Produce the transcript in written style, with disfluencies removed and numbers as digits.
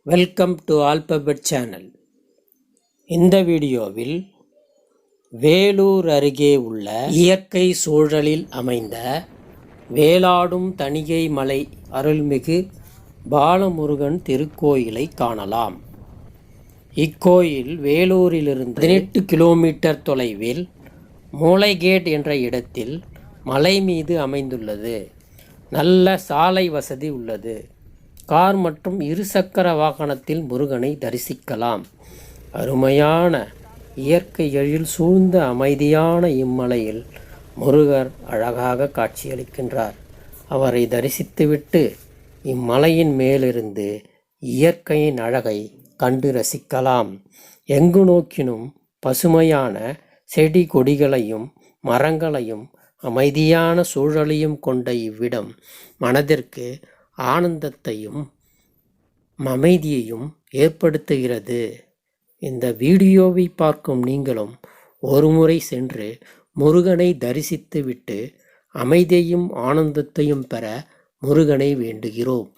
Welcome to alphabet channel. இந்த வீடியோவில் வேலூர் அருகே உள்ள இயற்கை சூழலில் அமைந்த வேலாடும் தணிகை மலை அருள்மிகு பாலமுருகன் திருக்கோயிலை காணலாம். இக்கோயில் வேலூரிலிருந்து 18 கிலோமீட்டர் தொலைவில் மூளைகேட் என்ற இடத்தில் மலை மீது அமைந்துள்ளது. நல்ல சாலை வசதி உள்ளது. கார் மற்றும் இருசக்கர வாகனத்தில் முருகனை தரிசிக்கலாம். அருமையான இயற்கை எழில் சூழ்ந்த அமைதியான இம்மலையில் முருகர் அழகாக காட்சியளிக்கின்றார். அவரை தரிசித்துவிட்டு இம்மலையின் மேலிருந்து இயற்கையின் அழகை கண்டு ரசிக்கலாம். எங்கு நோக்கினும் பசுமையான செடி கொடிகளையும் மரங்களையும் அமைதியான சூழலையும் கொண்ட இவ்விடம் மனதிற்கு ஆனந்தத்தையும் அமைதியையும் ஏற்படுத்துகிறது. இந்த வீடியோவை பார்க்கும் நீங்களும் ஒருமுறை சென்று முருகனை தரிசித்துவிட்டு அமைதியையும் ஆனந்தத்தையும் பெற முருகனை வேண்டுகிறோம்.